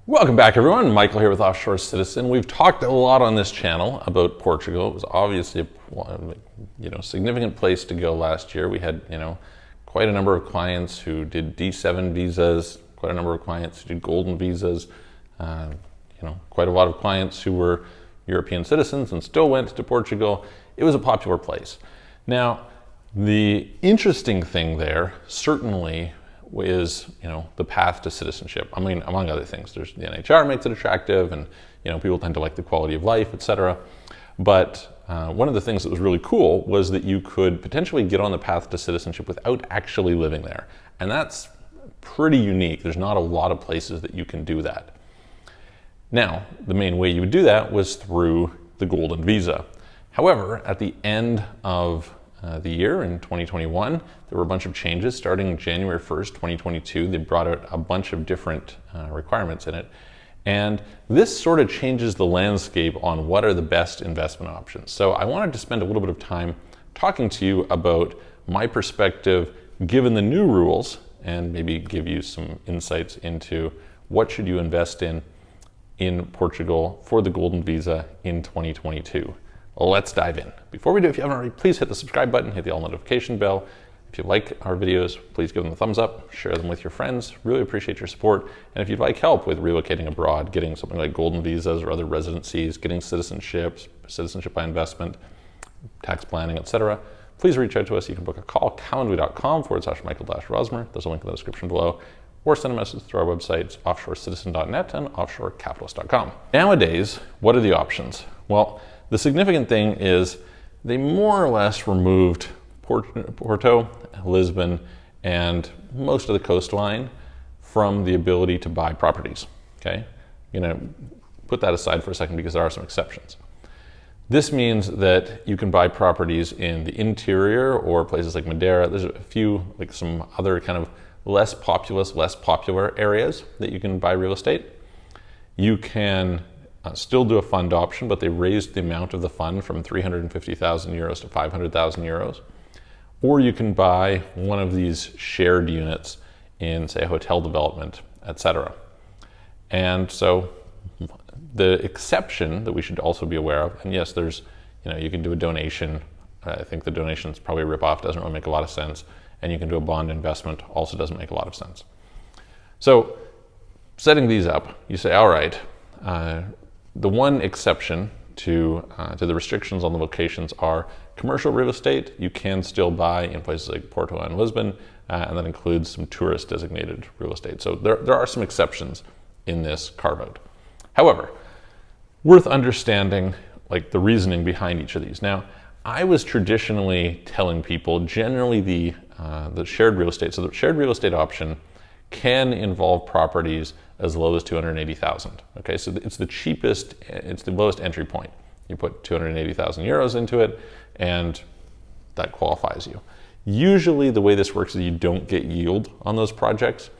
Welcome back, everyone. Michael here with Offshore Citizen. We've talked a lot on this channel about Portugal. It was obviously a significant place to go last year. We had quite a number of clients who did D7 visas, quite a number of clients who did golden visas, quite a lot of clients who were European citizens and still went to Portugal. It was a popular place. Now, the interesting thing there certainly is the path to citizenship. I mean, among other things, there's the NHR makes it attractive, and people tend to like the quality of life, etc. But one of the things that was really cool was that you could potentially get on the path to citizenship without actually living there, and that's pretty unique. There's not a lot of places that you can do that. Now, the main way you would do that was through the golden visa. However, at the end of the year in 2021, there were a bunch of changes starting January 1st, 2022. They brought out a bunch of different requirements in it. And this sort of changes the landscape on what are the best investment options. So I wanted to spend a little bit of time talking to you about my perspective given the new rules, and maybe give you some insights into what should you invest in Portugal for the golden visa in 2022. Let's dive in. Before we do, if you haven't already, please hit the subscribe button, hit the all notification bell. If you like our videos, please give them a thumbs up, share them with your friends. Really appreciate your support. And if you'd like help with relocating abroad, getting something like golden visas or other residencies, getting citizenship by investment, tax planning, etc., please reach out to us. You can book a call, calendly.com/Michael-Rosmer. There's a link in the description below. Or send a message through our websites, offshorecitizen.net and offshorecapitalist.com. Nowadays, what are the options? Well, the significant thing is they more or less removed Porto, Lisbon, and most of the coastline from the ability to buy properties, okay? Put that aside for a second because there are some exceptions. This means that you can buy properties in the interior or places like Madeira. There's a few, like some other kind of less populous, less popular areas that you can buy real estate. You can still do a fund option, but they raised the amount of the fund from 350,000 euros to 500,000 euros. Or you can buy one of these shared units in, say, a hotel development, etc. And so the exception that we should also be aware of, and yes, there's, you can do a donation. I think the donation is probably a rip-off, doesn't really make a lot of sense. And you can do a bond investment, also doesn't make a lot of sense. So setting these up, you say, all right, the one exception to the restrictions on the locations are commercial real estate. You can still buy in places like Porto and Lisbon, and that includes some tourist designated real estate. So there are some exceptions in this carve out. However, worth understanding like the reasoning behind each of these. Now, I was traditionally telling people generally the shared real estate. So the shared real estate option can involve properties as low as 280,000. Okay, so it's the cheapest, it's the lowest entry point. You put 280,000 euros into it, and that qualifies you. Usually, the way this works is you don't get yield on those projects.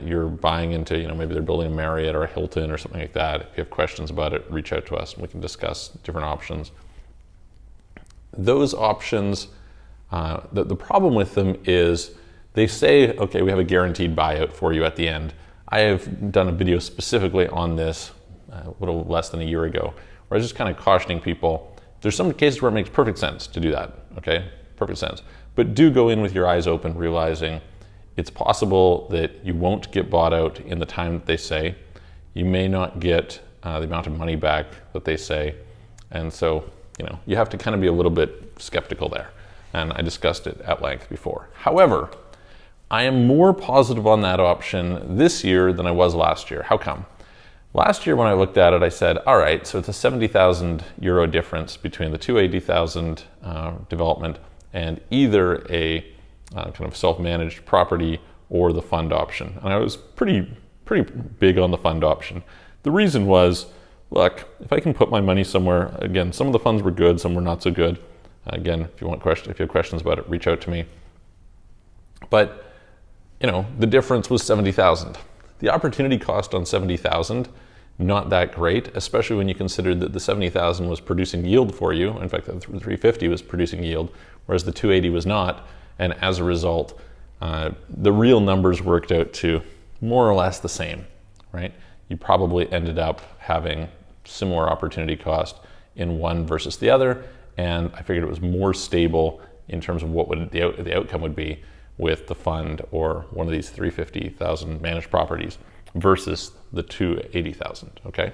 You're buying into, maybe they're building a Marriott or a Hilton or something like that. If you have questions about it, reach out to us and we can discuss different options. Those options, the problem with them is they say, okay, we have a guaranteed buyout for you at the end. I have done a video specifically on this a little less than a year ago, where I was just kind of cautioning people. There's some cases where it makes perfect sense to do that, okay? Perfect sense. But do go in with your eyes open, realizing it's possible that you won't get bought out in the time that they say. You may not get the amount of money back that they say. And so, you have to kind of be a little bit skeptical there. And I discussed it at length before. However, I am more positive on that option this year than I was last year. How come? Last year when I looked at it, I said, all right, so it's a 70,000 euro difference between the 280,000 development and either a kind of self-managed property or the fund option. And I was pretty big on the fund option. The reason was, look, if I can put my money somewhere, again, some of the funds were good, some were not so good. Again, if you have questions about it, reach out to me. But the difference was 70,000. The opportunity cost on 70,000, not that great, especially when you consider that the 70,000 was producing yield for you. In fact, the 350 was producing yield, whereas the 280 was not. And as a result, the real numbers worked out to more or less the same, right? you probably ended up having similar opportunity cost in one versus the other. And I figured it was more stable in terms of what would the outcome would be with the fund or one of these 350,000 managed properties versus the 280,000. Okay.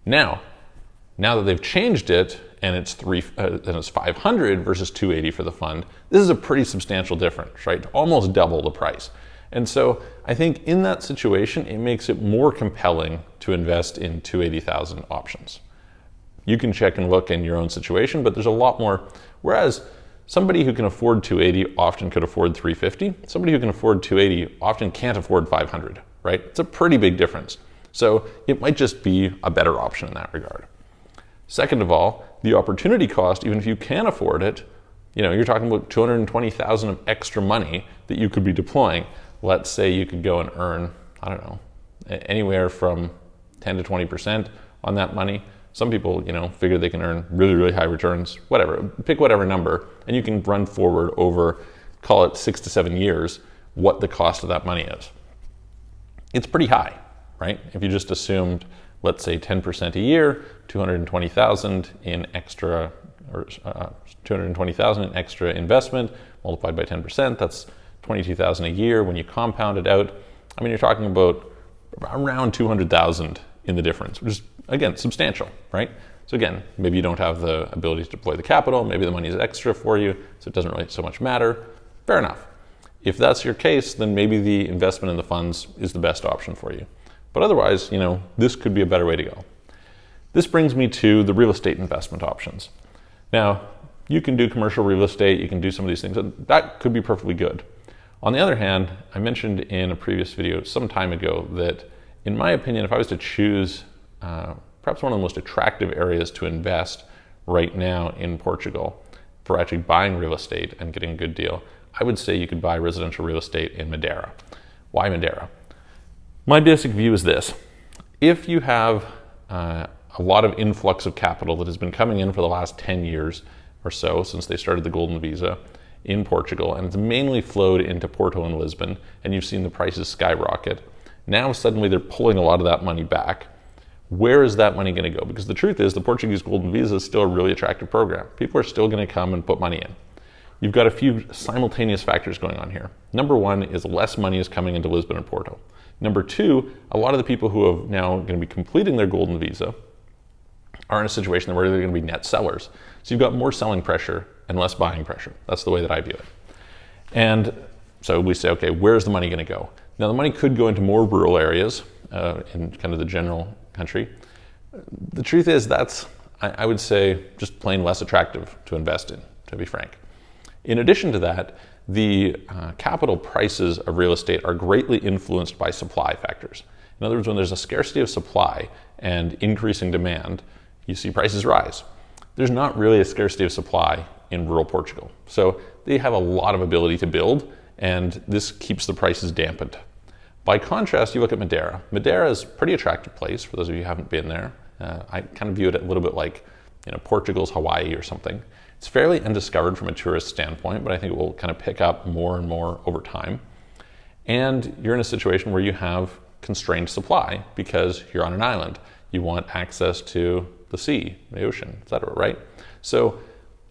Now that they've changed it and it's 500 versus 280 for the fund, this is a pretty substantial difference, right? Almost double the price. And so I think in that situation, it makes it more compelling to invest in 280,000 options. You can check and look in your own situation, but there's a lot more. Whereas somebody who can afford 280 often could afford 350. Somebody who can afford 280 often can't afford 500, right? It's a pretty big difference. So it might just be a better option in that regard. Second of all, the opportunity cost, even if you can afford it, you're talking about 220,000 of extra money that you could be deploying. Let's say you could go and earn, I don't know, anywhere from 10 to 20% on that money. Some people, figure they can earn really, really high returns, whatever, pick whatever number, and you can run forward over, call it 6 to 7 years, what the cost of that money is. It's pretty high, right? If you just assumed, let's say 10% a year, 220,000 in extra, or 220,000 in extra investment, multiplied by 10%, that's 22,000 a year. When you compound it out, you're talking about around 200,000 in the difference, which is, again, substantial, right? So again, maybe you don't have the ability to deploy the capital, maybe the money is extra for you, so it doesn't really so much matter. Fair enough. If that's your case, then maybe the investment in the funds is the best option for you. But otherwise, this could be a better way to go. This brings me to the real estate investment options. Now, you can do commercial real estate, you can do some of these things, and that could be perfectly good. On the other hand, I mentioned in a previous video some time ago that, in my opinion, if I was to choose perhaps one of the most attractive areas to invest right now in Portugal for actually buying real estate and getting a good deal, I would say you could buy residential real estate in Madeira. Why Madeira? My basic view is this. If you have a lot of influx of capital that has been coming in for the last 10 years or so since they started the Golden Visa in Portugal, and it's mainly flowed into Porto and Lisbon, and you've seen the prices skyrocket, now suddenly they're pulling a lot of that money back. Where is that money going to go? Because the truth is the Portuguese Golden Visa is still a really attractive program. People are still going to come and put money in. You've got a few simultaneous factors going on here. Number one is less money is coming into Lisbon and Porto. Number two, a lot of the people who are now going to be completing their Golden Visa are in a situation where they're going to be net sellers. So you've got more selling pressure and less buying pressure. That's the way that I view it. And so we say, okay, where's the money going to go? Now the money could go into more rural areas in kind of the general country. The truth is that's, I would say, just plain less attractive to invest in, to be frank. In addition to that, the capital prices of real estate are greatly influenced by supply factors. In other words, when there's a scarcity of supply and increasing demand, you see prices rise. There's not really a scarcity of supply in rural Portugal. So they have a lot of ability to build, and this keeps the prices dampened. By contrast, you look at Madeira. Madeira is a pretty attractive place for those of you who haven't been there. I kind of view it a little bit like Portugal's Hawaii or something. It's fairly undiscovered from a tourist standpoint, but I think it will kind of pick up more and more over time. And you're in a situation where you have constrained supply because you're on an island. You want access to the sea, the ocean, etc., right? So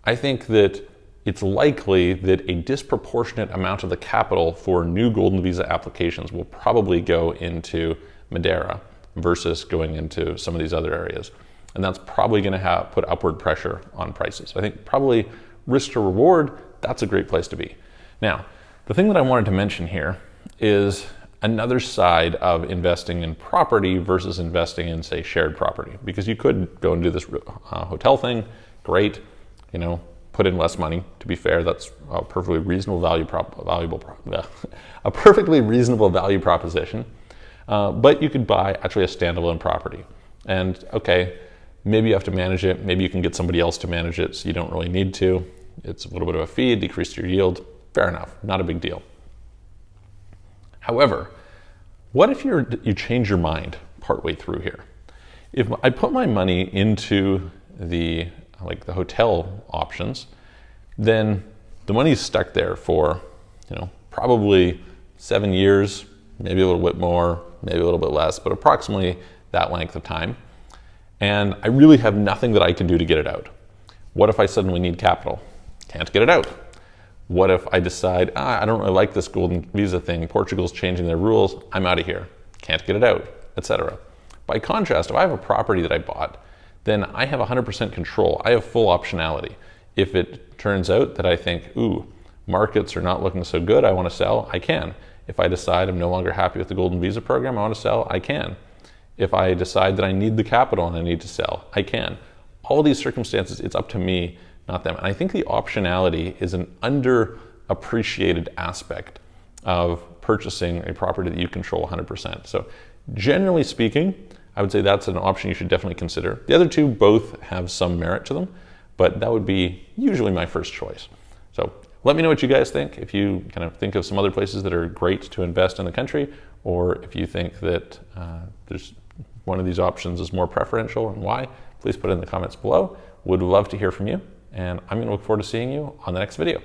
I think that it's likely that a disproportionate amount of the capital for new Golden Visa applications will probably go into Madeira versus going into some of these other areas. And that's probably going to put upward pressure on prices. So I think probably risk to reward, that's a great place to be. Now, the thing that I wanted to mention here is another side of investing in property versus investing in, say, shared property. Because you could go and do this hotel thing, great, put in less money. To be fair, that's a perfectly reasonable a perfectly reasonable value proposition. But you could buy actually a standalone property. And okay, maybe you have to manage it. Maybe you can get somebody else to manage it, so you don't really need to. It's a little bit of a fee, decrease your yield. Fair enough, not a big deal. However, what if you change your mind partway through here? If I put my money into the hotel options, then the money's stuck there for probably 7 years, maybe a little bit more, maybe a little bit less, but approximately that length of time. And I really have nothing that I can do to get it out. What if I suddenly need capital? Can't get it out. What if I decide, I don't really like this golden visa thing, Portugal's changing their rules, I'm out of here. Can't get it out, etc. By contrast, if I have a property that I bought, then I have 100% control. I have full optionality. If it turns out that I think, markets are not looking so good, I want to sell, I can. If I decide I'm no longer happy with the golden visa program, I want to sell, I can. If I decide that I need the capital and I need to sell, I can. All these circumstances, it's up to me, not them. And I think the optionality is an underappreciated aspect of purchasing a property that you control 100%. So generally speaking, I would say that's an option you should definitely consider. The other two both have some merit to them, but that would be usually my first choice. So let me know what you guys think. If you kind of think of some other places that are great to invest in the country, or if you think that there's one of these options is more preferential and why, please put it in the comments below. Would love to hear from you. And I'm going to look forward to seeing you on the next video.